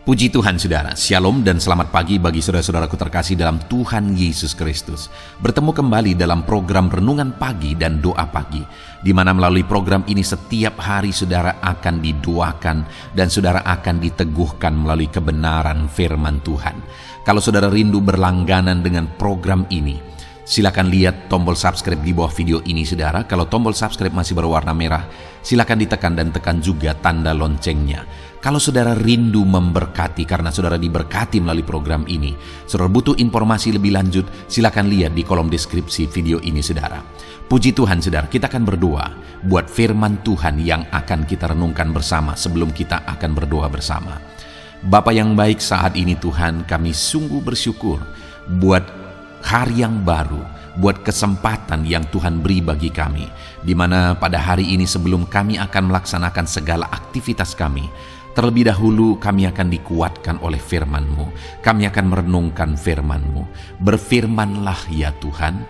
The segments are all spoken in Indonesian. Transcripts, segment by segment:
Puji Tuhan saudara, Shalom dan selamat pagi bagi saudara-saudaraku terkasih dalam Tuhan Yesus Kristus. Bertemu kembali dalam program Renungan Pagi dan Doa Pagi, di mana melalui program ini setiap hari saudara akan didoakan dan saudara akan diteguhkan melalui kebenaran firman Tuhan. Kalau saudara rindu berlangganan dengan program ini, silakan lihat tombol subscribe di bawah video ini saudara. Kalau tombol subscribe masih berwarna merah, silakan ditekan dan tekan juga tanda loncengnya. Kalau saudara rindu memberkati karena saudara diberkati melalui program ini, saudara butuh informasi lebih lanjut, silakan lihat di kolom deskripsi video ini saudara. Puji Tuhan saudara, kita akan berdoa buat firman Tuhan yang akan kita renungkan bersama sebelum kita akan berdoa bersama. Bapa yang baik, saat ini Tuhan kami sungguh bersyukur buat hari yang baru, buat kesempatan yang Tuhan beri bagi kami, di mana pada hari ini sebelum kami akan melaksanakan segala aktivitas kami, terlebih dahulu kami akan dikuatkan oleh firman-Mu. Kami akan merenungkan firman-Mu. Berfirmanlah ya Tuhan,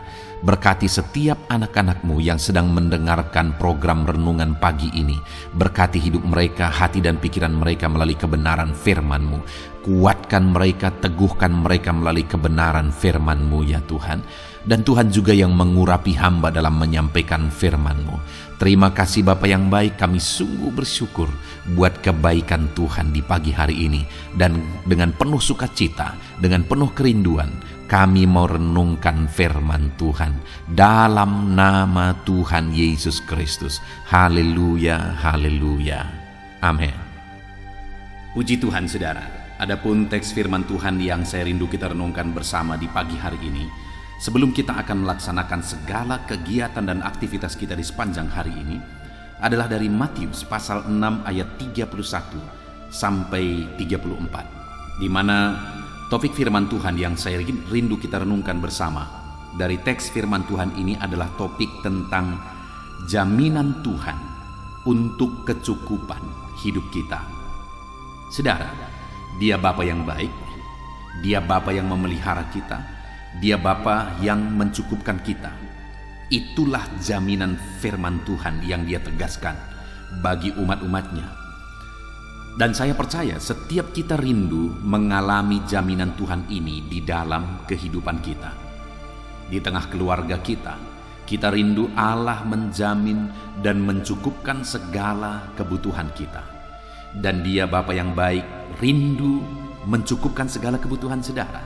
berkati setiap anak-anak-Mu yang sedang mendengarkan program Renungan Pagi ini. Berkati hidup mereka, hati dan pikiran mereka melalui kebenaran firman-Mu. Kuatkan mereka, teguhkan mereka melalui kebenaran firman-Mu ya Tuhan. Dan Tuhan juga yang mengurapi hamba dalam menyampaikan firman-Mu. Terima kasih Bapa yang baik, kami sungguh bersyukur buat kebaikan Tuhan di pagi hari ini. Dan dengan penuh sukacita, dengan penuh kerinduan, kami mau renungkan firman Tuhan dalam nama Tuhan Yesus Kristus. Haleluya, haleluya. Amin. Puji Tuhan saudara, adapun teks firman Tuhan yang saya rindu kita renungkan bersama di pagi hari ini, sebelum kita akan melaksanakan segala kegiatan dan aktivitas kita di sepanjang hari ini, adalah dari Matius pasal 6 ayat 31 sampai 34, di mana topik firman Tuhan yang saya rindu kita renungkan bersama dari teks firman Tuhan ini adalah topik tentang jaminan Tuhan untuk kecukupan hidup kita. Saudara, Dia Bapa yang baik, Dia Bapa yang memelihara kita, Dia Bapa yang mencukupkan kita. Itulah jaminan firman Tuhan yang Dia tegaskan bagi umat-umatnya. Dan saya percaya setiap kita rindu mengalami jaminan Tuhan ini di dalam kehidupan kita. Di tengah keluarga kita, kita rindu Allah menjamin dan mencukupkan segala kebutuhan kita. Dan Dia Bapa yang baik rindu mencukupkan segala kebutuhan saudara.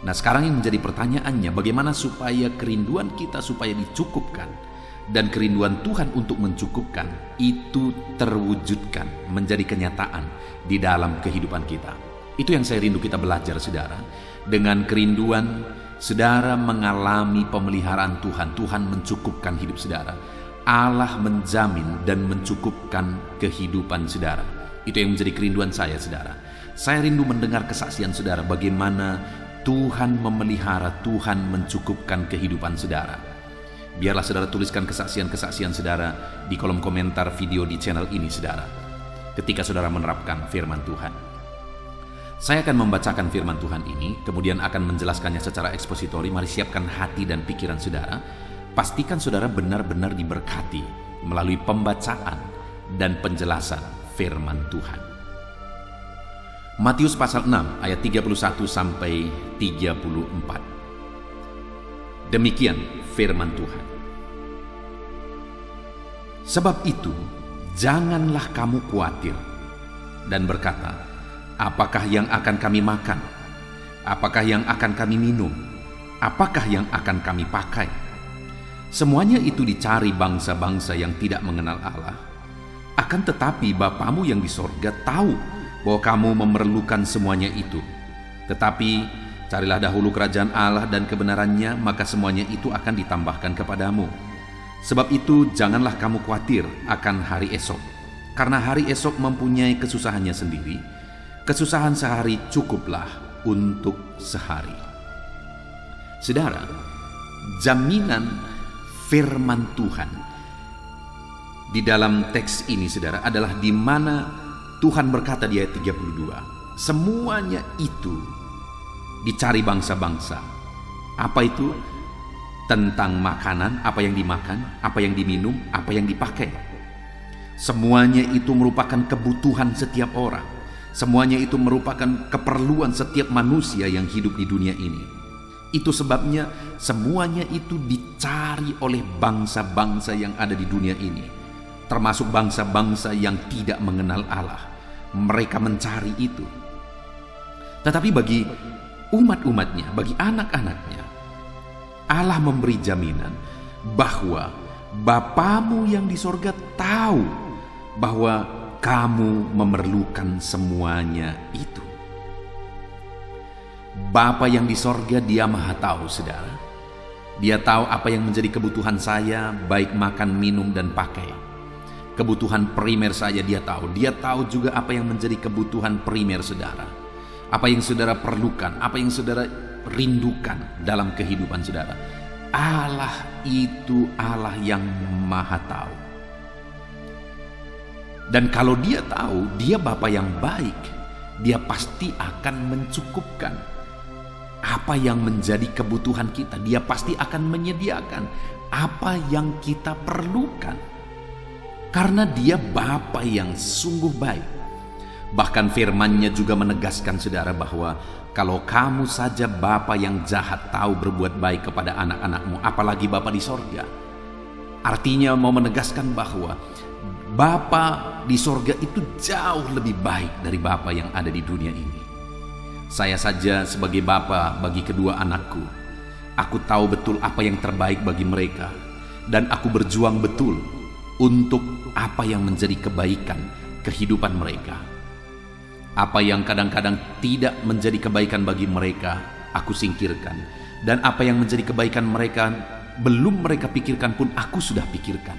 Nah, sekarang yang menjadi pertanyaannya, bagaimana supaya kerinduan kita supaya dicukupkan dan kerinduan Tuhan untuk mencukupkan itu terwujudkan menjadi kenyataan di dalam kehidupan kita. Itu yang saya rindu kita belajar saudara. Dengan kerinduan saudara mengalami pemeliharaan Tuhan, Tuhan mencukupkan hidup saudara. Allah menjamin dan mencukupkan kehidupan saudara. Itu yang menjadi kerinduan saya saudara. Saya rindu mendengar kesaksian saudara bagaimana Tuhan memelihara, Tuhan mencukupkan kehidupan saudara. Biarlah saudara tuliskan kesaksian-kesaksian saudara di kolom komentar video di channel ini saudara, ketika saudara menerapkan firman Tuhan. Saya akan membacakan firman Tuhan ini, kemudian akan menjelaskannya secara ekspositori. Mari siapkan hati dan pikiran saudara. Pastikan saudara benar-benar diberkati melalui pembacaan dan penjelasan firman Tuhan. Matius pasal 6 ayat 31 sampai 34. Demikian firman Tuhan. Sebab itu, janganlah kamu khawatir dan berkata, apakah yang akan kami makan? Apakah yang akan kami minum? Apakah yang akan kami pakai? Semuanya itu dicari bangsa-bangsa yang tidak mengenal Allah. Akan tetapi Bapamu yang di sorga tahu bahwa kamu memerlukan semuanya itu. Tetapi carilah dahulu kerajaan Allah dan kebenarannya, maka semuanya itu akan ditambahkan kepadamu. Sebab itu janganlah kamu khawatir akan hari esok, karena hari esok mempunyai kesusahannya sendiri. Kesusahan sehari cukuplah untuk sehari. Saudara, jaminan firman Tuhan di dalam teks ini saudara adalah di mana Tuhan berkata di ayat 32, semuanya itu dicari bangsa-bangsa. Apa itu? Tentang makanan, apa yang dimakan, apa yang diminum, apa yang dipakai. Semuanya itu merupakan kebutuhan setiap orang. Semuanya itu merupakan keperluan setiap manusia yang hidup di dunia ini. Itu sebabnya semuanya itu dicari oleh bangsa-bangsa yang ada di dunia ini, termasuk bangsa-bangsa yang tidak mengenal Allah. Mereka mencari itu. Tetapi bagi umat-umatnya, bagi anak-anaknya, Allah memberi jaminan bahwa Bapamu yang di sorga tahu bahwa kamu memerlukan semuanya itu. Bapa yang di sorga, Dia maha tahu, saudara. Dia tahu apa yang menjadi kebutuhan saya, baik makan, minum, dan pakai. Kebutuhan primer saya Dia tahu. Dia tahu juga apa yang menjadi kebutuhan primer saudara. Apa yang saudara perlukan, apa yang saudara rindukan dalam kehidupan saudara. Allah itu Allah yang maha tahu. Dan kalau Dia tahu, Dia Bapa yang baik, Dia pasti akan mencukupkan apa yang menjadi kebutuhan kita. Dia pasti akan menyediakan apa yang kita perlukan. Karena Dia Bapa yang sungguh baik. Bahkan firman-Nya juga menegaskan saudara bahwa kalau kamu saja Bapa yang jahat tahu berbuat baik kepada anak-anakmu, apalagi Bapa di sorga. Artinya mau menegaskan bahwa Bapa di sorga itu jauh lebih baik dari Bapa yang ada di dunia ini. Saya saja sebagai Bapa bagi kedua anakku, aku tahu betul apa yang terbaik bagi mereka, dan aku berjuang betul untuk apa yang menjadi kebaikan kehidupan mereka. Apa yang kadang-kadang tidak menjadi kebaikan bagi mereka, aku singkirkan. Dan apa yang menjadi kebaikan mereka belum mereka pikirkan pun aku sudah pikirkan.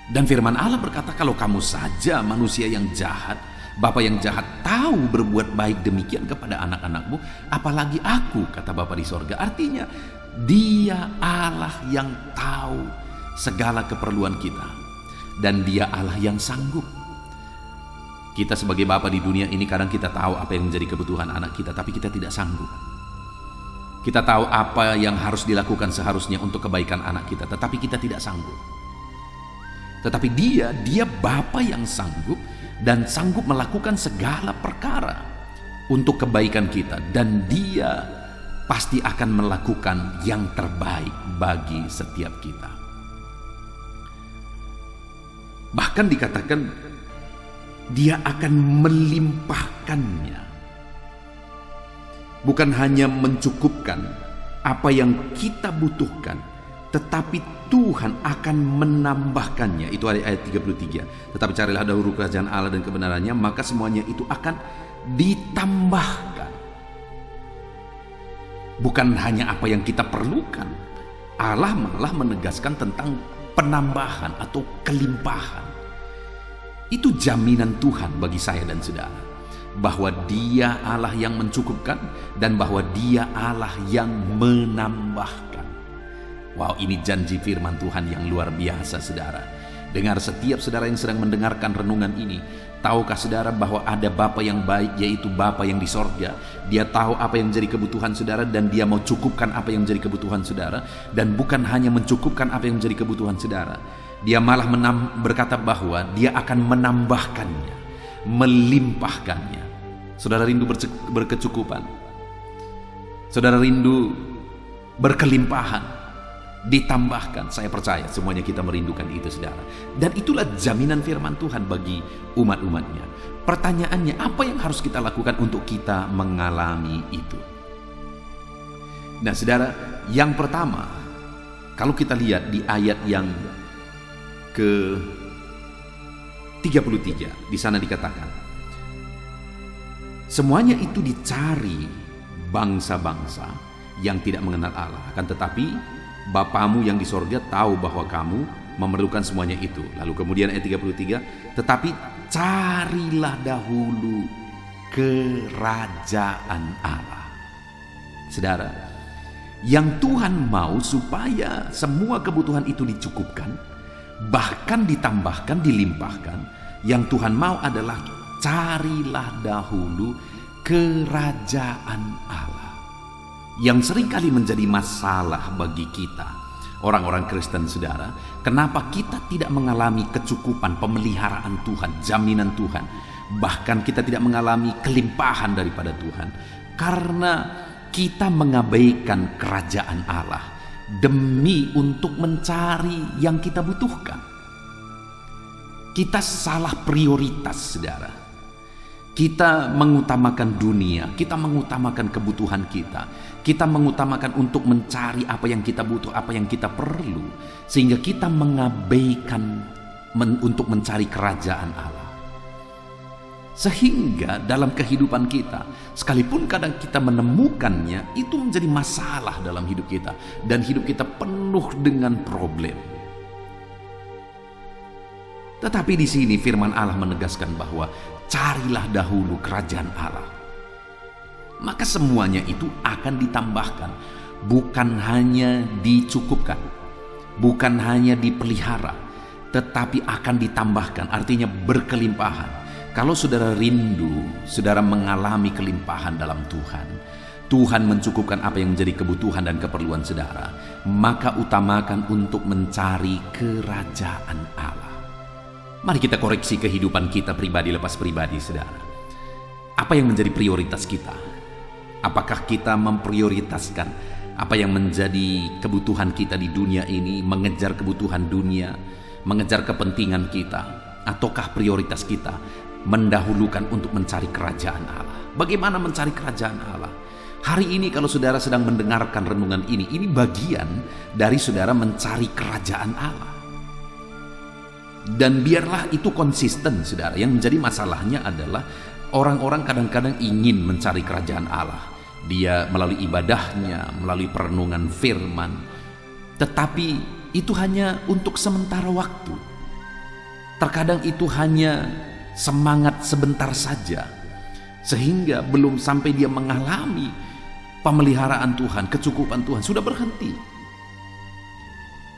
Dan firman Allah berkata, kalau kamu saja manusia yang jahat, Bapa yang jahat tahu berbuat baik demikian kepada anak-anakmu, apalagi aku, kata Bapa di sorga. Artinya Dia Allah yang tahu segala keperluan kita, dan Dia Allah yang sanggup. Kita sebagai Bapa di dunia ini kadang kita tahu apa yang menjadi kebutuhan anak kita, tapi kita tidak sanggup. Kita tahu apa yang harus dilakukan seharusnya untuk kebaikan anak kita, tetapi kita tidak sanggup. Tetapi Dia Bapa yang sanggup dan sanggup melakukan segala perkara untuk kebaikan kita, dan Dia pasti akan melakukan yang terbaik bagi setiap kita. Bahkan dikatakan Dia akan melimpahkannya. Bukan hanya mencukupkan apa yang kita butuhkan, tetapi Tuhan akan menambahkannya. Itu ayat 33. Tetapi carilah dahulu kerajaan Allah dan kebenarannya, maka semuanya itu akan ditambahkan. Bukan hanya apa yang kita perlukan. Allah malah menegaskan tentang penambahan atau kelimpahan. Itu jaminan Tuhan bagi saya dan saudara, bahwa Dia Allah yang mencukupkan dan bahwa Dia Allah yang menambahkan. Wow, ini janji firman Tuhan yang luar biasa, saudara. Dengar setiap saudara yang sedang mendengarkan renungan ini, tahukah saudara bahwa ada Bapa yang baik, yaitu Bapa yang di sorga. Dia tahu apa yang menjadi kebutuhan saudara, dan Dia mau cukupkan apa yang menjadi kebutuhan saudara. Dan bukan hanya mencukupkan apa yang menjadi kebutuhan saudara, Dia malah berkata bahwa Dia akan menambahkannya, melimpahkannya. Saudara rindu berkecukupan? Saudara rindu berkelimpahan? Ditambahkan? Saya percaya semuanya kita merindukan itu, saudara. Dan itulah jaminan firman Tuhan bagi umat-umatnya. Pertanyaannya, apa yang harus kita lakukan untuk kita mengalami itu? Nah, saudara, yang pertama, kalau kita lihat di ayat yang ke-33, di sana dikatakan, semuanya itu dicari bangsa-bangsa yang tidak mengenal Allah, akan tetapi Bapamu yang di sorga tahu bahwa kamu memerlukan semuanya itu. Lalu kemudian ayat 33, tetapi carilah dahulu kerajaan Allah. Saudara, yang Tuhan mau supaya semua kebutuhan itu dicukupkan, bahkan ditambahkan, dilimpahkan. Yang Tuhan mau adalah carilah dahulu kerajaan Allah. Yang seringkali menjadi masalah bagi kita, orang-orang Kristen, saudara, kenapa kita tidak mengalami kecukupan, pemeliharaan Tuhan, jaminan Tuhan? Bahkan kita tidak mengalami kelimpahan daripada Tuhan karena kita mengabaikan kerajaan Allah demi untuk mencari yang kita butuhkan. Kita salah prioritas, saudara. Kita mengutamakan dunia, kita mengutamakan kebutuhan kita. Kita mengutamakan untuk mencari apa yang kita butuh, apa yang kita perlu. Sehingga kita mengabaikan untuk mencari kerajaan Allah. Sehingga dalam kehidupan kita, sekalipun kadang kita menemukannya, itu menjadi masalah dalam hidup kita. Dan hidup kita penuh dengan problem. Tetapi di sini firman Allah menegaskan bahwa carilah dahulu kerajaan Allah. Maka semuanya itu akan ditambahkan. Bukan hanya dicukupkan. Bukan hanya dipelihara. Tetapi akan ditambahkan. Artinya berkelimpahan. Kalau saudara rindu, saudara mengalami kelimpahan dalam Tuhan. Tuhan mencukupkan apa yang menjadi kebutuhan dan keperluan saudara. Maka utamakan untuk mencari kerajaan Allah. Mari kita koreksi kehidupan kita pribadi lepas pribadi, saudara. Apa yang menjadi prioritas kita? Apakah kita memprioritaskan apa yang menjadi kebutuhan kita di dunia ini, mengejar kebutuhan dunia, mengejar kepentingan kita? Ataukah prioritas kita mendahulukan untuk mencari kerajaan Allah? Bagaimana mencari kerajaan Allah? Hari ini kalau saudara sedang mendengarkan renungan ini bagian dari saudara mencari kerajaan Allah. Dan biarlah itu konsisten, saudara. Yang menjadi masalahnya adalah orang-orang kadang-kadang ingin mencari kerajaan Allah. Dia melalui ibadahnya, melalui perenungan firman. Tetapi itu hanya untuk sementara waktu. Terkadang itu hanya semangat sebentar saja. Sehingga belum sampai dia mengalami pemeliharaan Tuhan, kecukupan Tuhan, sudah berhenti.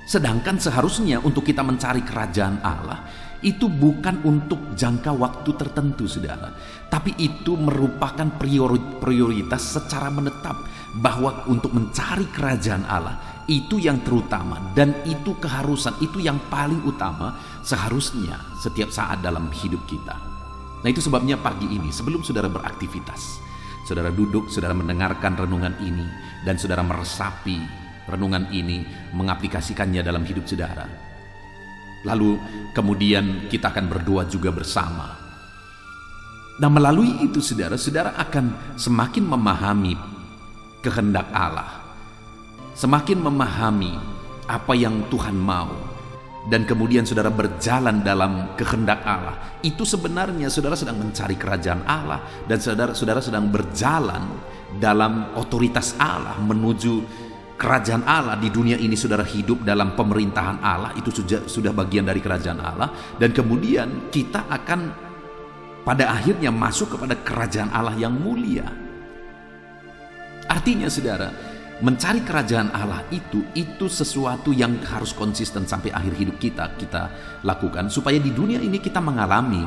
Sedangkan seharusnya untuk kita mencari kerajaan Allah itu bukan untuk jangka waktu tertentu, saudara. Tapi itu merupakan prioritas secara menetap. Bahwa untuk mencari kerajaan Allah itu yang terutama. Dan itu keharusan, itu yang paling utama seharusnya setiap saat dalam hidup kita. Nah, itu sebabnya pagi ini sebelum saudara beraktivitas, saudara duduk, saudara mendengarkan renungan ini, dan saudara meresapi renungan ini, mengaplikasikannya dalam hidup saudara. Lalu kemudian kita akan berdoa juga bersama. Nah, melalui itu saudara akan semakin memahami kehendak Allah. Semakin memahami apa yang Tuhan mau. Dan kemudian saudara berjalan dalam kehendak Allah. Itu sebenarnya saudara sedang mencari kerajaan Allah. Dan saudara sedang berjalan dalam otoritas Allah menuju kerajaan Allah. Di dunia ini saudara hidup dalam pemerintahan Allah. Itu sudah bagian dari kerajaan Allah. Dan kemudian kita akan pada akhirnya masuk kepada kerajaan Allah yang mulia. Artinya saudara, mencari kerajaan Allah itu sesuatu yang harus konsisten sampai akhir hidup kita lakukan. Supaya di dunia ini kita mengalami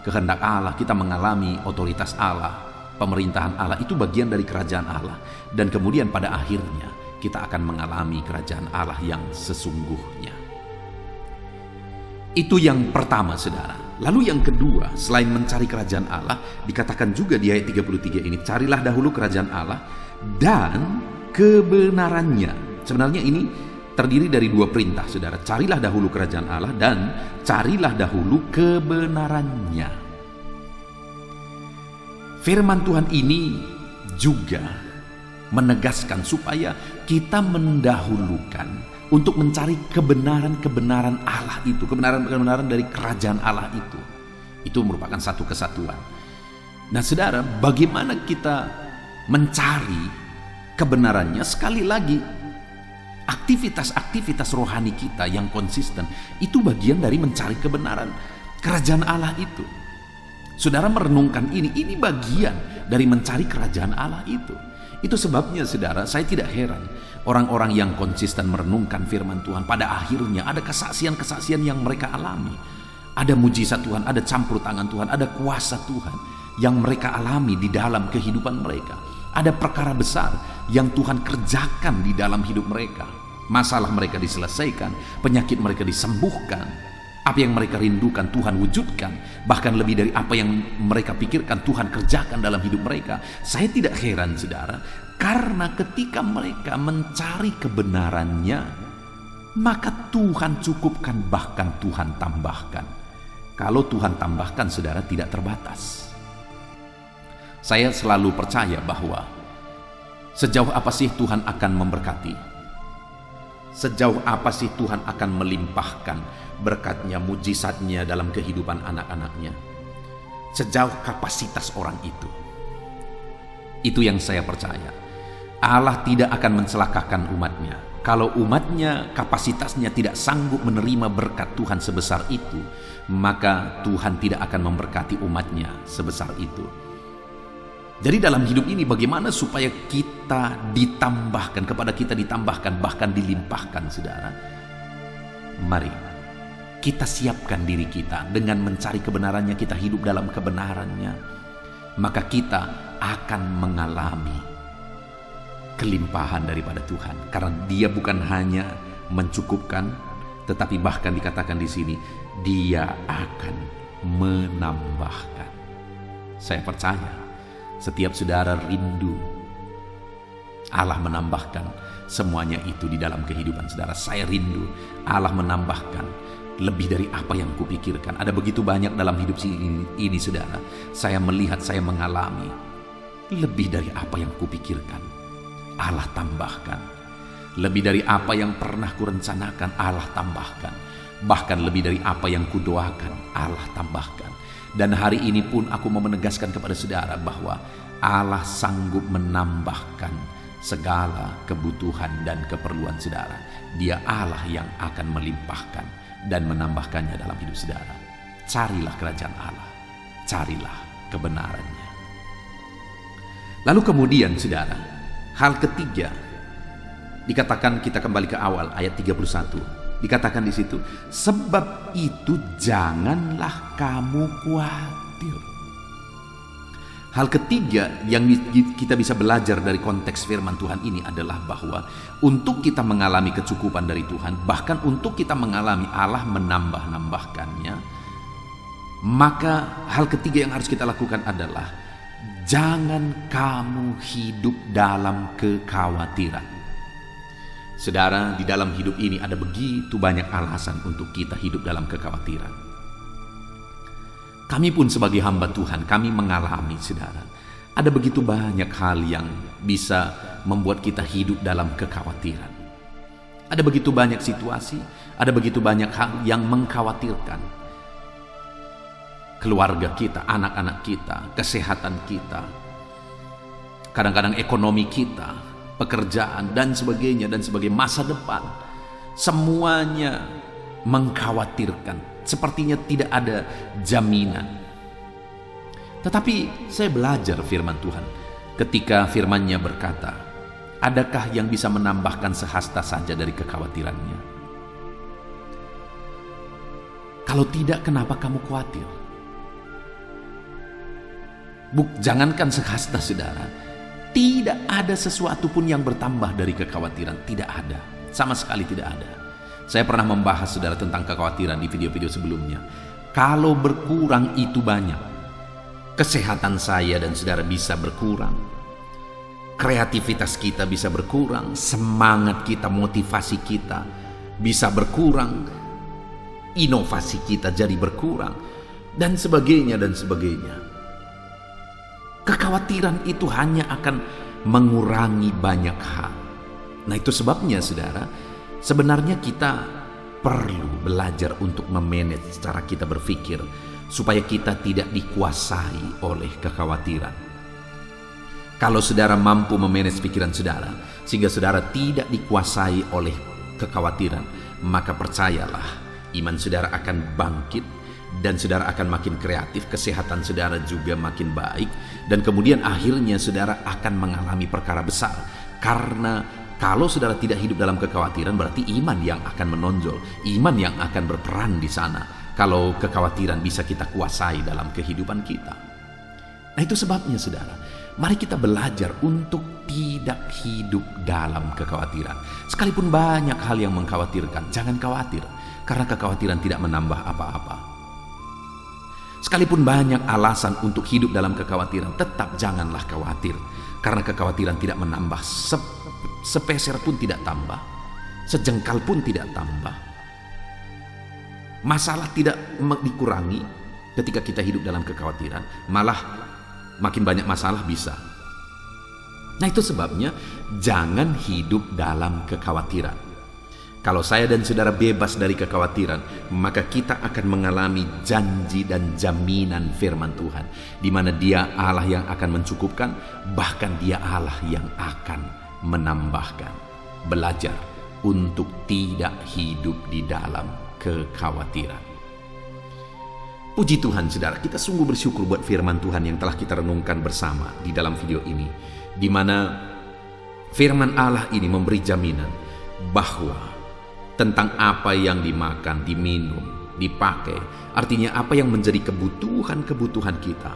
kehendak Allah. Kita mengalami otoritas Allah, pemerintahan Allah. Itu bagian dari kerajaan Allah. Dan kemudian pada akhirnya kita akan mengalami kerajaan Allah yang sesungguhnya. Itu yang pertama, saudara. Lalu yang kedua, selain mencari kerajaan Allah, dikatakan juga di ayat 33 ini, carilah dahulu kerajaan Allah dan kebenarannya. Sebenarnya ini terdiri dari dua perintah, saudara. Carilah dahulu kerajaan Allah dan carilah dahulu kebenarannya. Firman Tuhan ini juga menegaskan supaya kita mendahulukan untuk mencari kebenaran-kebenaran Allah itu, kebenaran-kebenaran dari kerajaan Allah itu. Itu merupakan satu kesatuan. Nah, saudara, bagaimana kita mencari kebenarannya? Sekali lagi, aktivitas-aktivitas rohani kita yang konsisten itu bagian dari mencari kebenaran kerajaan Allah itu. Saudara merenungkan ini bagian dari mencari kerajaan Allah itu. Itu sebabnya saudara, saya tidak heran orang-orang yang konsisten merenungkan firman Tuhan pada akhirnya ada kesaksian-kesaksian yang mereka alami. Ada mujizat Tuhan, ada campur tangan Tuhan, ada kuasa Tuhan yang mereka alami di dalam kehidupan mereka. Ada perkara besar yang Tuhan kerjakan di dalam hidup mereka. Masalah mereka diselesaikan, penyakit mereka disembuhkan. Apa yang mereka rindukan Tuhan wujudkan, bahkan lebih dari apa yang mereka pikirkan Tuhan kerjakan dalam hidup mereka. Saya tidak heran saudara, karena ketika mereka mencari kebenarannya, maka Tuhan cukupkan, bahkan Tuhan tambahkan. Kalau Tuhan tambahkan saudara, tidak terbatas. Saya selalu percaya bahwa sejauh apa sih Tuhan akan memberkati? Sejauh apa sih Tuhan akan melimpahkan berkatnya, mujizatnya dalam kehidupan anak-anaknya? Sejauh kapasitas orang itu. Itu yang saya percaya. Allah tidak akan mencelakakan umatnya. Kalau umatnya kapasitasnya tidak sanggup menerima berkat Tuhan sebesar itu, maka Tuhan tidak akan memberkati umatnya sebesar itu. Jadi dalam hidup ini bagaimana supaya kita ditambahkan, kepada kita ditambahkan, bahkan dilimpahkan saudara? Mari kita siapkan diri kita dengan mencari kebenarannya, kita hidup dalam kebenarannya. Maka kita akan mengalami kelimpahan daripada Tuhan. Karena Dia bukan hanya mencukupkan, tetapi bahkan dikatakan di sini, Dia akan menambahkan. Saya percaya setiap saudara rindu Allah menambahkan semuanya itu di dalam kehidupan saudara. Saya rindu Allah menambahkan lebih dari apa yang kupikirkan. Ada begitu banyak dalam hidup ini saudara. Saya melihat, saya mengalami lebih dari apa yang kupikirkan, Allah tambahkan. Lebih dari apa yang pernah kurencanakan, Allah tambahkan. Bahkan lebih dari apa yang kudoakan, Allah tambahkan. Dan hari ini pun aku mau menegaskan kepada saudara bahwa Allah sanggup menambahkan segala kebutuhan dan keperluan saudara. Dia Allah yang akan melimpahkan dan menambahkannya dalam hidup saudara. Carilah kerajaan Allah, carilah kebenarannya. Lalu kemudian saudara, hal ketiga, dikatakan, kita kembali ke awal ayat 31. Dikatakan di situ, sebab itu janganlah kamu khawatir. Hal ketiga yang kita bisa belajar dari konteks firman Tuhan ini adalah bahwa untuk kita mengalami kecukupan dari Tuhan, bahkan untuk kita mengalami Allah menambah-nambahkannya, maka hal ketiga yang harus kita lakukan adalah jangan kamu hidup dalam kekhawatiran. Saudara, di dalam hidup ini ada begitu banyak alasan untuk kita hidup dalam kekhawatiran. Kami pun sebagai hamba Tuhan, kami mengalami saudara, ada begitu banyak hal yang bisa membuat kita hidup dalam kekhawatiran. Ada begitu banyak situasi, ada begitu banyak hal yang mengkhawatirkan. Keluarga kita, anak-anak kita, kesehatan kita, kadang-kadang ekonomi kita, pekerjaan dan sebagainya, dan sebagai masa depan, semuanya mengkhawatirkan. Sepertinya tidak ada jaminan. Tetapi saya belajar firman Tuhan ketika firman-Nya berkata, adakah yang bisa menambahkan sehasta saja dari kekhawatirannya? Kalau tidak, kenapa kamu khawatir? Jangankan sehasta saudara, tidak ada sesuatu pun yang bertambah dari kekhawatiran. Tidak ada, sama sekali tidak ada. Saya pernah membahas saudara tentang kekhawatiran di video-video sebelumnya. Kalau berkurang itu banyak. Kesehatan saya dan saudara bisa berkurang, kreativitas kita bisa berkurang, semangat kita, motivasi kita bisa berkurang, inovasi kita jadi berkurang, dan sebagainya dan sebagainya. Kekhawatiran itu hanya akan mengurangi banyak hal. Nah, itu sebabnya saudara, sebenarnya kita perlu belajar untuk memanage cara kita berpikir supaya kita tidak dikuasai oleh kekhawatiran. Kalau saudara mampu memanage pikiran saudara sehingga saudara tidak dikuasai oleh kekhawatiran, maka percayalah, iman saudara akan bangkit dan saudara akan makin kreatif, kesehatan saudara juga makin baik, dan kemudian akhirnya saudara akan mengalami perkara besar. Karena kalau saudara tidak hidup dalam kekhawatiran, berarti iman yang akan menonjol, iman yang akan berperan di sana. Kalau kekhawatiran bisa kita kuasai dalam kehidupan kita. Nah, itu sebabnya saudara, Mari kita belajar untuk tidak hidup dalam kekhawatiran. Sekalipun banyak hal yang mengkhawatirkan, jangan khawatir, karena kekhawatiran tidak menambah apa-apa. Sekalipun banyak alasan untuk hidup dalam kekhawatiran, tetap janganlah khawatir, karena kekhawatiran tidak menambah, sepeser pun tidak tambah, sejengkal pun tidak tambah. Masalah tidak dikurangi ketika kita hidup dalam kekhawatiran, malah makin banyak masalah bisa. Nah, itu sebabnya jangan hidup dalam kekhawatiran. Kalau saya dan saudara bebas dari kekhawatiran, maka kita akan mengalami janji dan jaminan firman Tuhan, di mana Dia Allah yang akan mencukupkan, bahkan Dia Allah yang akan menambahkan. Belajar untuk tidak hidup di dalam kekhawatiran. Puji Tuhan saudara, kita sungguh bersyukur buat firman Tuhan yang telah kita renungkan bersama di dalam video ini, di mana firman Allah ini memberi jaminan bahwa tentang apa yang dimakan, diminum, dipakai, artinya apa yang menjadi kebutuhan kita,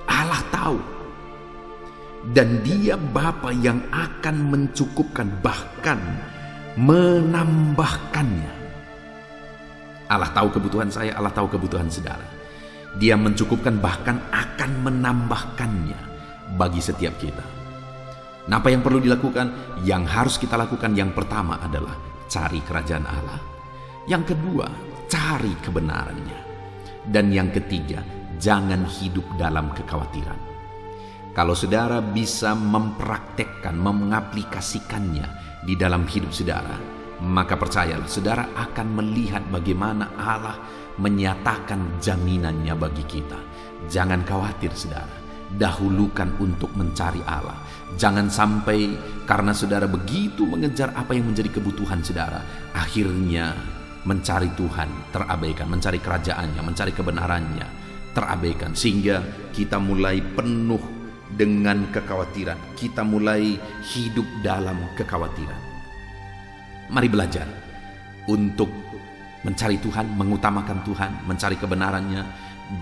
Allah tahu. Dan Dia Bapa yang akan mencukupkan, bahkan menambahkannya. Allah tahu kebutuhan saya, Allah tahu kebutuhan saudara. Dia mencukupkan, bahkan akan menambahkannya bagi setiap kita. Nah, apa yang perlu dilakukan? Yang harus kita lakukan yang pertama adalah cari kerajaan Allah. Yang kedua, cari kebenarannya. Dan yang ketiga, jangan hidup dalam kekhawatiran. Kalau saudara bisa mempraktekkan, mengaplikasikannya di dalam hidup saudara, maka percayalah, saudara akan melihat bagaimana Allah menyatakan jaminannya bagi kita. Jangan khawatir saudara, dahulukan untuk mencari Allah. Jangan sampai karena saudara begitu mengejar apa yang menjadi kebutuhan saudara, akhirnya mencari Tuhan terabaikan, mencari kerajaannya, mencari kebenarannya terabaikan, sehingga kita mulai penuh dengan kekhawatiran, kita mulai hidup dalam kekhawatiran. Mari belajar untuk mencari Tuhan, mengutamakan Tuhan, mencari kebenarannya,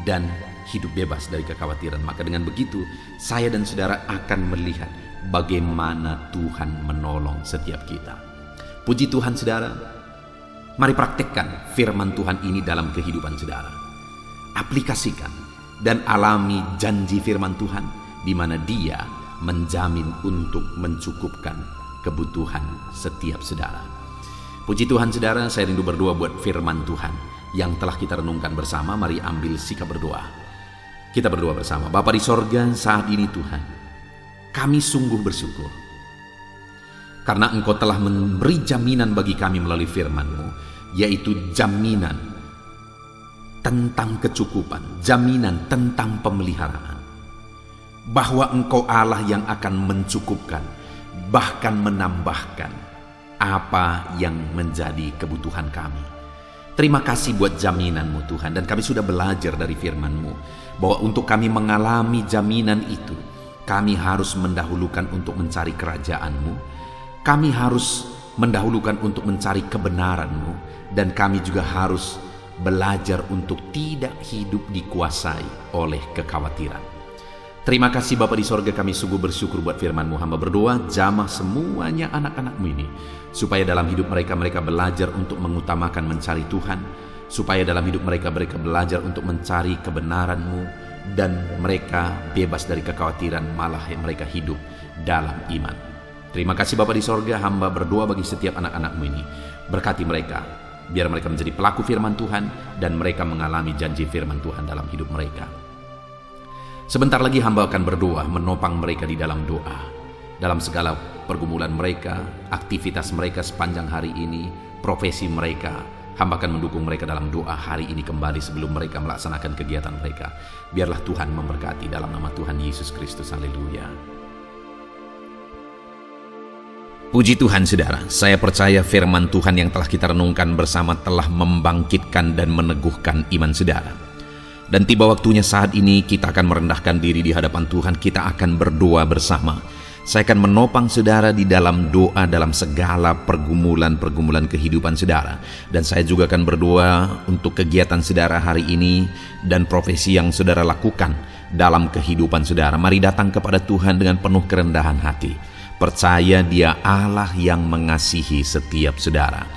dan hidup bebas dari kekhawatiran. Maka dengan begitu, saya dan saudara akan melihat bagaimana Tuhan menolong setiap kita. Puji Tuhan saudara, mari praktekkan firman Tuhan ini dalam kehidupan saudara. Aplikasikan dan alami janji firman Tuhan, di mana Dia menjamin untuk mencukupkan kebutuhan setiap saudara. Puji Tuhan saudara, saya rindu berdoa buat firman Tuhan yang telah kita renungkan bersama. Mari ambil sikap berdoa. Kita berdoa bersama. Bapa di sorga, saat ini Tuhan, kami sungguh bersyukur karena Engkau telah memberi jaminan bagi kami melalui firman-Mu, yaitu jaminan tentang kecukupan, jaminan tentang pemeliharaan, bahwa Engkau Allah yang akan mencukupkan, bahkan menambahkan apa yang menjadi kebutuhan kami. Terima kasih buat jaminan-Mu Tuhan, dan kami sudah belajar dari firman-Mu bahwa untuk kami mengalami jaminan itu, kami harus mendahulukan untuk mencari kerajaan-Mu, kami harus mendahulukan untuk mencari kebenaran-Mu, dan kami juga harus belajar untuk tidak hidup dikuasai oleh kekhawatiran. Terima kasih Bapa di sorga, kami sungguh bersyukur buat firman-Mu. Hamba berdoa, jamah semuanya anak-anak-Mu ini, supaya dalam hidup mereka belajar untuk mengutamakan mencari Tuhan, supaya dalam hidup mereka belajar untuk mencari kebenaran-Mu, dan mereka bebas dari kekhawatiran, malah mereka hidup dalam iman. Terima kasih Bapa di sorga, hamba berdoa bagi setiap anak-anak-Mu ini. Berkati mereka, biar mereka menjadi pelaku firman Tuhan, dan mereka mengalami janji firman Tuhan dalam hidup mereka. Sebentar lagi hamba akan berdoa menopang mereka di dalam doa, dalam segala pergumulan mereka, aktivitas mereka sepanjang hari ini, profesi mereka. Hamba akan mendukung mereka dalam doa hari ini kembali sebelum mereka melaksanakan kegiatan mereka. Biarlah Tuhan memberkati dalam nama Tuhan Yesus Kristus. Haleluya. Puji Tuhan saudara, saya percaya firman Tuhan yang telah kita renungkan bersama telah membangkitkan dan meneguhkan iman saudara. Dan tiba waktunya saat ini kita akan merendahkan diri di hadapan Tuhan, kita akan berdoa bersama. Saya akan menopang saudara di dalam doa dalam segala pergumulan kehidupan saudara. Dan saya juga akan berdoa untuk kegiatan saudara hari ini dan profesi yang saudara lakukan dalam kehidupan saudara. Mari datang kepada Tuhan dengan penuh kerendahan hati. Percaya Dia Allah yang mengasihi setiap saudara.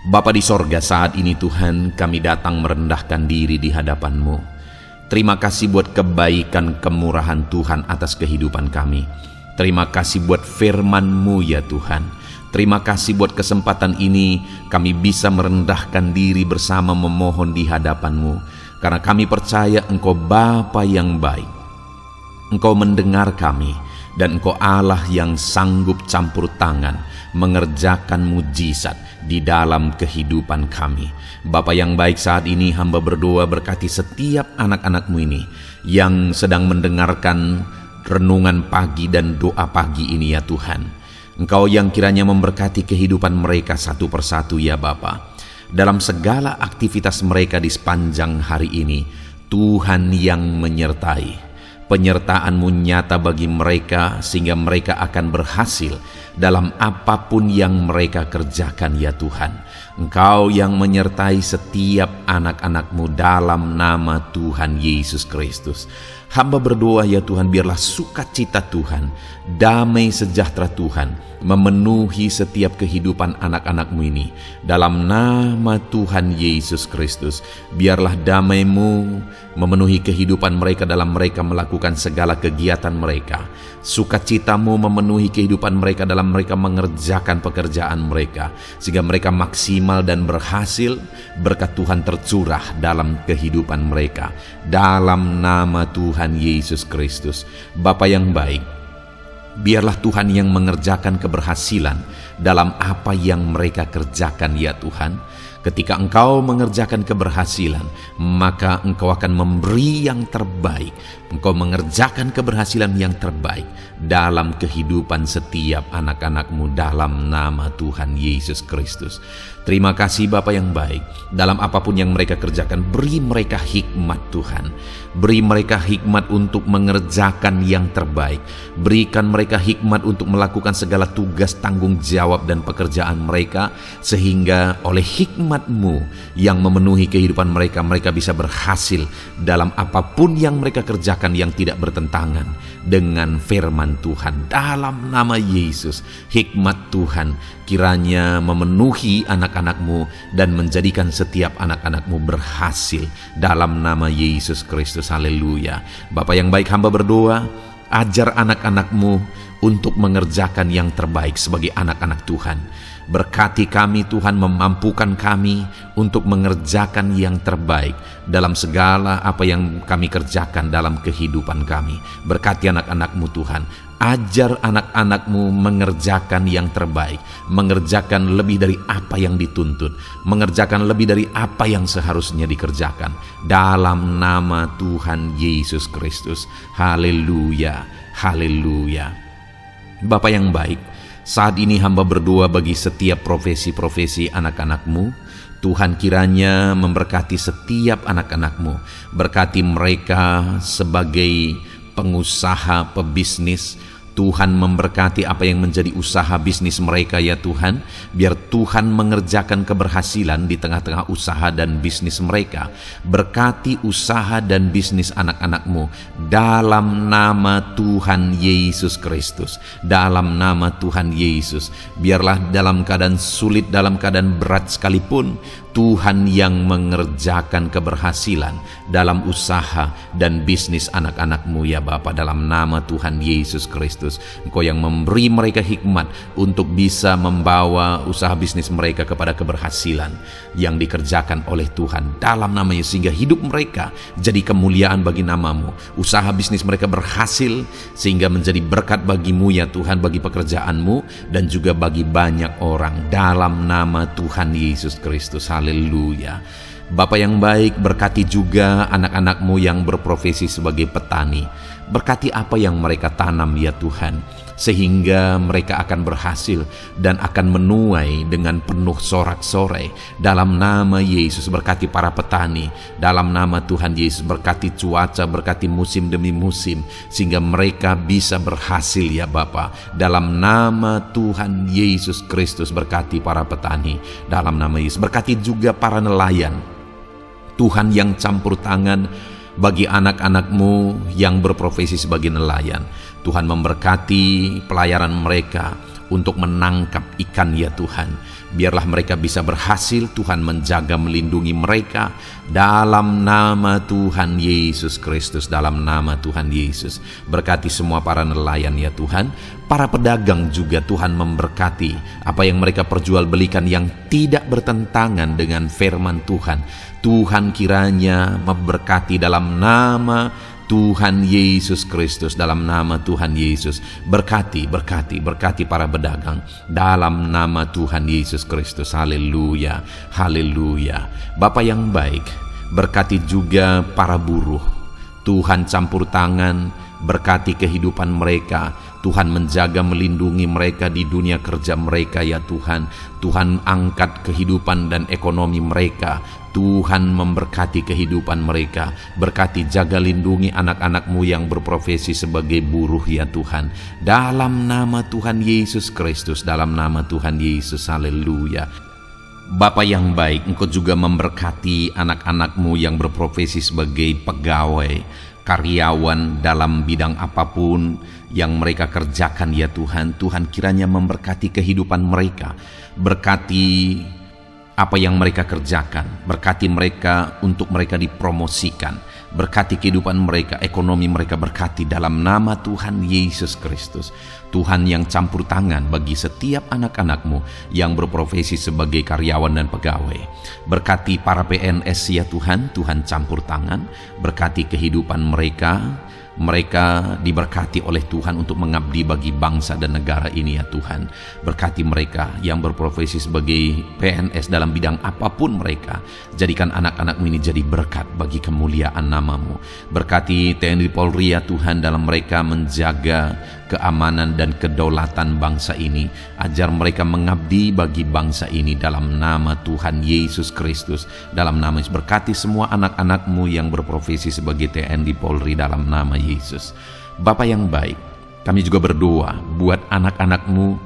Bapa di sorga, saat ini Tuhan, kami datang merendahkan diri di hadapan-Mu. Terima kasih buat kebaikan kemurahan Tuhan atas kehidupan kami. Terima kasih buat firman-Mu ya Tuhan. Terima kasih buat kesempatan ini kami bisa merendahkan diri bersama memohon di hadapan-Mu. Karena kami percaya Engkau Bapa yang baik. Engkau mendengar kami dan Engkau Allah yang sanggup campur tangan mengerjakan mujizat di dalam kehidupan kami. Bapa yang baik, saat ini hamba berdoa berkati setiap anak-anak-Mu ini yang sedang mendengarkan renungan pagi dan doa pagi ini ya Tuhan. Engkau yang kiranya memberkati kehidupan mereka satu persatu ya Bapa. Dalam segala aktivitas mereka di sepanjang hari ini, Tuhan yang menyertai. Penyertaan-Mu nyata bagi mereka sehingga mereka akan berhasil dalam apapun yang mereka kerjakan ya Tuhan. Engkau yang menyertai setiap anak-anak-Mu dalam nama Tuhan Yesus Kristus. Hamba berdoa ya Tuhan, biarlah sukacita Tuhan, damai sejahtera Tuhan memenuhi setiap kehidupan anak-anak-Mu ini. Dalam nama Tuhan Yesus Kristus, biarlah damai-Mu memenuhi kehidupan mereka dalam mereka melakukan segala kegiatan mereka. Sukacita-Mu memenuhi kehidupan mereka dalam mereka mengerjakan pekerjaan mereka, sehingga mereka maksimal dan berhasil. Berkat Tuhan tercurah dalam kehidupan mereka. Dalam nama Tuhan Yesus Kristus. Bapa yang baik, biarlah Tuhan yang mengerjakan keberhasilan dalam apa yang mereka kerjakan ya Tuhan. Ketika Engkau mengerjakan keberhasilan, maka Engkau akan memberi yang terbaik. Engkau mengerjakan keberhasilan yang terbaik dalam kehidupan setiap anak-anak-Mu dalam nama Tuhan Yesus Kristus. Terima kasih Bapa yang baik. Dalam apapun yang mereka kerjakan, beri mereka hikmat Tuhan. Beri mereka hikmat untuk mengerjakan yang terbaik. Berikan mereka hikmat untuk melakukan segala tugas, tanggung jawab dan pekerjaan mereka, sehingga oleh hikmat-Mu yang memenuhi kehidupan mereka, mereka bisa berhasil dalam apapun yang mereka kerjakan yang tidak bertentangan dengan firman Tuhan. Dalam nama Yesus, hikmat Tuhan kiranya memenuhi anak-anak-Mu dan menjadikan setiap anak-anak-Mu berhasil dalam nama Yesus Kristus. Haleluya. Bapa yang baik, hamba berdoa, ajar anak-anak-Mu untuk mengerjakan yang terbaik sebagai anak-anak Tuhan. Berkati kami Tuhan, memampukan kami untuk mengerjakan yang terbaik dalam segala apa yang kami kerjakan dalam kehidupan kami. Berkati anak-anak-Mu Tuhan. Ajar anak-anak-Mu mengerjakan yang terbaik, mengerjakan lebih dari apa yang dituntut, mengerjakan lebih dari apa yang seharusnya dikerjakan. Dalam nama Tuhan Yesus Kristus. Haleluya, haleluya. Bapa yang baik, saat ini hamba berdoa bagi setiap profesi-profesi anak-anak-Mu. Tuhan kiranya memberkati setiap anak-anak-Mu. Berkati mereka sebagai pengusaha, pebisnis. Tuhan memberkati apa yang menjadi usaha bisnis mereka ya Tuhan. Biar Tuhan mengerjakan keberhasilan di tengah-tengah usaha dan bisnis mereka. Berkati usaha dan bisnis anak-anak-Mu dalam nama Tuhan Yesus Kristus. Dalam nama Tuhan Yesus. Biarlah dalam keadaan sulit, dalam keadaan berat sekalipun, Tuhan yang mengerjakan keberhasilan dalam usaha dan bisnis anak-anak-Mu ya Bapa, dalam nama Tuhan Yesus Kristus. Engkau yang memberi mereka hikmat untuk bisa membawa usaha bisnis mereka kepada keberhasilan yang dikerjakan oleh Tuhan dalam nama Yesus, sehingga hidup mereka jadi kemuliaan bagi nama-Mu. Usaha bisnis mereka berhasil sehingga menjadi berkat bagi-Mu ya Tuhan, bagi pekerjaan-Mu dan juga bagi banyak orang dalam nama Tuhan Yesus Kristus. Haleluya. Bapa yang baik, berkati juga anak-anak-Mu yang berprofesi sebagai petani. Berkati apa yang mereka tanam ya Tuhan, sehingga mereka akan berhasil dan akan menuai dengan penuh sorak-sorai. Dalam nama Yesus, berkati para petani. Dalam nama Tuhan Yesus, berkati cuaca, berkati musim demi musim, sehingga mereka bisa berhasil ya Bapa. Dalam nama Tuhan Yesus Kristus, berkati para petani. Dalam nama Yesus, berkati juga para nelayan. Tuhan yang campur tangan bagi anak-anak-Mu yang berprofesi sebagai nelayan. Tuhan memberkati pelayaran mereka untuk menangkap ikan ya Tuhan. Biarlah mereka bisa berhasil, Tuhan menjaga melindungi mereka dalam nama Tuhan Yesus Kristus, dalam nama Tuhan Yesus. Berkati semua para nelayan ya Tuhan. Para pedagang juga Tuhan memberkati apa yang mereka perjualbelikan yang tidak bertentangan dengan firman Tuhan. Tuhan kiranya memberkati dalam nama Tuhan Yesus Kristus, dalam nama Tuhan Yesus. Berkati para pedagang dalam nama Tuhan Yesus Kristus. Haleluya, haleluya. Bapa yang baik, berkati juga para buruh. Tuhan campur tangan, berkati kehidupan mereka. Tuhan menjaga melindungi mereka di dunia kerja mereka ya Tuhan. Tuhan angkat kehidupan dan ekonomi mereka. Tuhan memberkati kehidupan mereka. Berkati, jaga, lindungi anak-anak-Mu yang berprofesi sebagai buruh ya Tuhan. Dalam nama Tuhan Yesus Kristus, dalam nama Tuhan Yesus, haleluya. Bapa yang baik, Engkau juga memberkati anak-anak-Mu yang berprofesi sebagai pegawai, karyawan dalam bidang apapun yang mereka kerjakan ya Tuhan. Tuhan kiranya memberkati kehidupan mereka. Berkati apa yang mereka kerjakan, berkati mereka untuk mereka dipromosikan, berkati kehidupan mereka, ekonomi mereka, berkati dalam nama Tuhan Yesus Kristus. Tuhan yang campur tangan bagi setiap anak-anak-Mu yang berprofesi sebagai karyawan dan pegawai. Berkati para PNS ya Tuhan, Tuhan campur tangan, berkati kehidupan mereka. Mereka diberkati oleh Tuhan untuk mengabdi bagi bangsa dan negara ini ya Tuhan. Berkati mereka yang berprofesi sebagai PNS dalam bidang apapun mereka. Jadikan anak-anak-Mu ini jadi berkat bagi kemuliaan nama-Mu. Berkati TNI Polri ya Tuhan dalam mereka menjaga keamanan dan kedaulatan bangsa ini. Ajar mereka mengabdi bagi bangsa ini dalam nama Tuhan Yesus Kristus. Dalam nama Yesus, berkati semua anak-anak-Mu yang berprofesi sebagai TNI Polri dalam nama Yesus. Bapa yang baik, kami juga berdoa buat anak-anak-Mu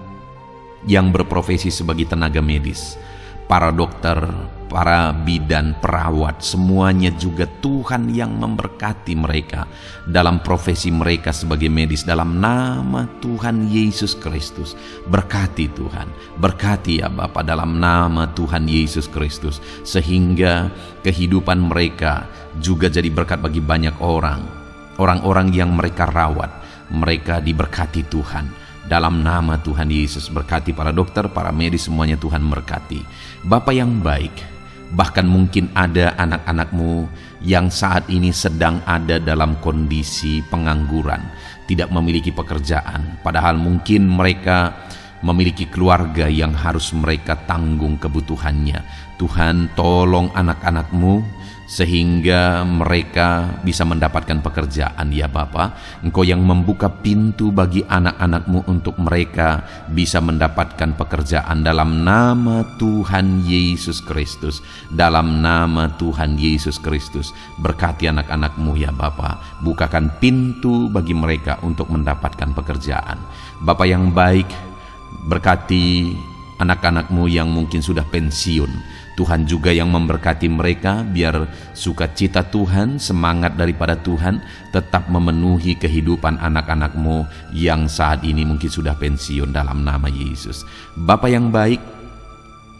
yang berprofesi sebagai tenaga medis, para dokter, para bidan, perawat, semuanya juga Tuhan yang memberkati mereka dalam profesi mereka sebagai medis dalam nama Tuhan Yesus Kristus. Berkati Tuhan, berkati ya Bapa dalam nama Tuhan Yesus Kristus, sehingga kehidupan mereka juga jadi berkat bagi banyak orang-orang yang mereka rawat. Mereka diberkati Tuhan dalam nama Tuhan Yesus. Berkati para dokter, para medis, semuanya Tuhan berkati. Bapa yang baik, bahkan mungkin ada anak-anak-Mu yang saat ini sedang ada dalam kondisi pengangguran, tidak memiliki pekerjaan, padahal mungkin mereka memiliki keluarga yang harus mereka tanggung kebutuhannya. Tuhan, tolong anak-anak-Mu sehingga mereka bisa mendapatkan pekerjaan ya Bapa. Engkau yang membuka pintu bagi anak-anak-Mu untuk mereka bisa mendapatkan pekerjaan dalam nama Tuhan Yesus Kristus. Dalam nama Tuhan Yesus Kristus, berkati anak-anak-Mu ya Bapa. Bukakan pintu bagi mereka untuk mendapatkan pekerjaan. Bapa yang baik, berkati anak-anak-Mu yang mungkin sudah pensiun. Tuhan juga yang memberkati mereka, biar sukacita Tuhan, semangat daripada Tuhan tetap memenuhi kehidupan anak-anak-Mu yang saat ini mungkin sudah pensiun dalam nama Yesus. Bapa yang baik,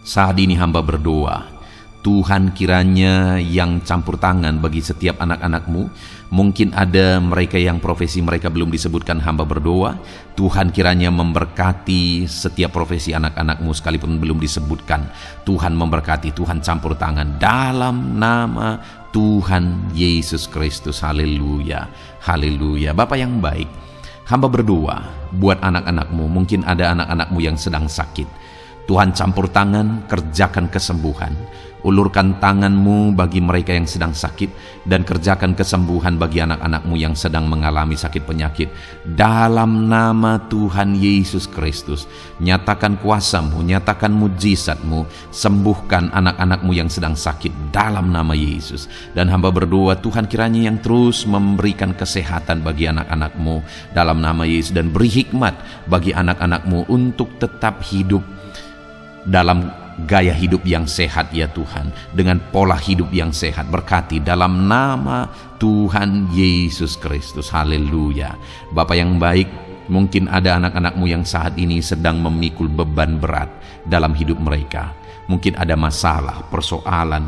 saat ini hamba berdoa, Tuhan kiranya yang campur tangan bagi setiap anak-anak-Mu. Mungkin ada mereka yang profesi mereka belum disebutkan, hamba berdoa Tuhan kiranya memberkati setiap profesi anak-anak-Mu sekalipun belum disebutkan. Tuhan memberkati, Tuhan campur tangan dalam nama Tuhan Yesus Kristus. Haleluya, haleluya. Bapa yang baik, hamba berdoa buat anak-anak-Mu. Mungkin ada anak-anak-Mu yang sedang sakit. Tuhan campur tangan, kerjakan kesembuhan. Ulurkan tangan-Mu bagi mereka yang sedang sakit, dan kerjakan kesembuhan bagi anak-anak-Mu yang sedang mengalami sakit penyakit. Dalam nama Tuhan Yesus Kristus, nyatakan kuasa-Mu, nyatakan mujizat-Mu, sembuhkan anak-anak-Mu yang sedang sakit dalam nama Yesus. Dan hamba berdoa Tuhan kiranya yang terus memberikan kesehatan bagi anak-anak-Mu dalam nama Yesus, dan beri hikmat bagi anak-anak-Mu untuk tetap hidup dalam gaya hidup yang sehat ya Tuhan, dengan pola hidup yang sehat. Berkati dalam nama Tuhan Yesus Kristus. Haleluya. Bapa yang baik, mungkin ada anak-anak-Mu yang saat ini sedang memikul beban berat dalam hidup mereka. Mungkin ada masalah, persoalan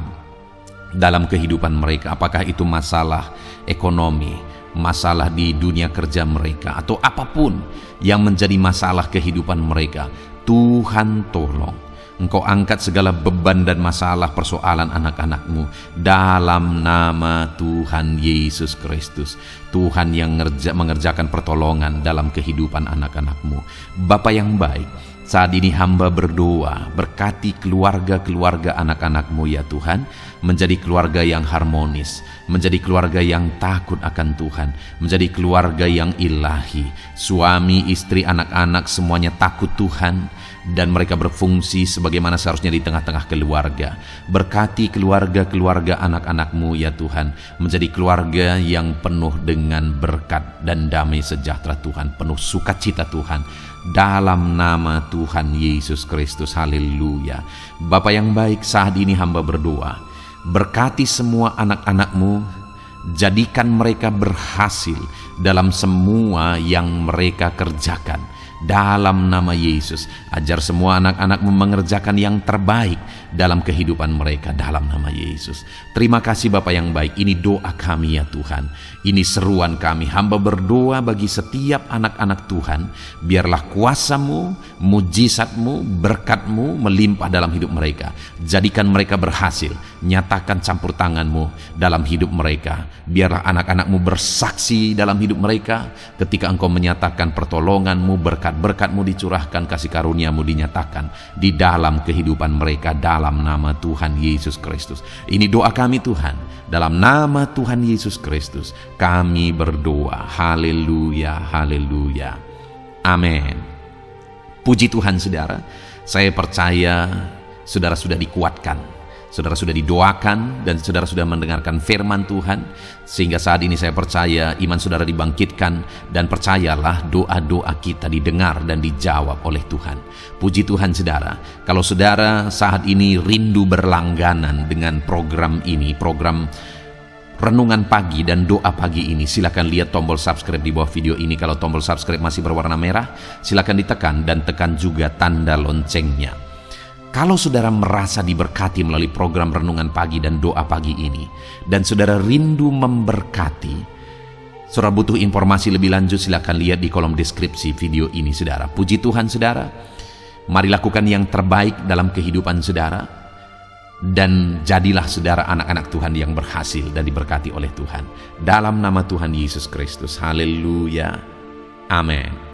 dalam kehidupan mereka. Apakah itu masalah ekonomi, masalah di dunia kerja mereka, atau apapun yang menjadi masalah kehidupan mereka. Tuhan tolong Engkau angkat segala beban dan masalah persoalan anak-anak-Mu dalam nama Tuhan Yesus Kristus. Tuhan yang mengerjakan pertolongan dalam kehidupan anak-anak-Mu. Bapa yang baik, saat ini hamba berdoa, berkati keluarga-keluarga anak-anak-Mu ya Tuhan, menjadi keluarga yang harmonis, menjadi keluarga yang takut akan Tuhan, menjadi keluarga yang ilahi. Suami, istri, anak-anak semuanya takut Tuhan, dan mereka berfungsi sebagaimana seharusnya di tengah-tengah keluarga. Berkati keluarga-keluarga anak-anak-Mu ya Tuhan, menjadi keluarga yang penuh dengan berkat dan damai sejahtera Tuhan, penuh sukacita Tuhan, dalam nama Tuhan Yesus Kristus. Haleluya. Bapa yang baik, saat ini hamba berdoa, berkati semua anak-anak-Mu, jadikan mereka berhasil dalam semua yang mereka kerjakan. Dalam nama Yesus, ajar semua anak-anak-Mu mengerjakan yang terbaik dalam kehidupan mereka dalam nama Yesus. Terima kasih Bapa yang baik. Ini doa kami ya Tuhan. Ini seruan kami. Hamba berdoa bagi setiap anak-anak Tuhan. Biarlah kuasa-Mu, mujizat-Mu, berkat-Mu melimpah dalam hidup mereka. Jadikan mereka berhasil. Nyatakan campur tangan-Mu dalam hidup mereka. Biarlah anak-anak-Mu bersaksi dalam hidup mereka ketika Engkau menyatakan pertolongan-Mu, berkat-Mu dicurahkan, kasih karunia-Mu dinyatakan di dalam kehidupan mereka dalam nama Tuhan Yesus Kristus. Ini doa kami Tuhan, dalam nama Tuhan Yesus Kristus kami berdoa. Haleluya, haleluya, amin. Puji Tuhan saudara, saya percaya saudara sudah dikuatkan, saudara sudah didoakan, dan saudara sudah mendengarkan firman Tuhan, sehingga saat ini saya percaya iman saudara dibangkitkan, dan percayalah doa-doa kita didengar dan dijawab oleh Tuhan. Puji Tuhan saudara, kalau saudara saat ini rindu berlangganan dengan program ini, program Renungan Pagi dan Doa Pagi ini, silakan lihat tombol subscribe di bawah video ini. Kalau tombol subscribe masih berwarna merah, silakan ditekan dan tekan juga tanda loncengnya. Kalau saudara merasa diberkati melalui program Renungan Pagi dan Doa Pagi ini, dan saudara rindu memberkati, saudara butuh informasi lebih lanjut, silakan lihat di kolom deskripsi video ini saudara. Puji Tuhan saudara, mari lakukan yang terbaik dalam kehidupan saudara, dan jadilah saudara anak-anak Tuhan yang berhasil dan diberkati oleh Tuhan. Dalam nama Tuhan Yesus Kristus. Haleluya, amin.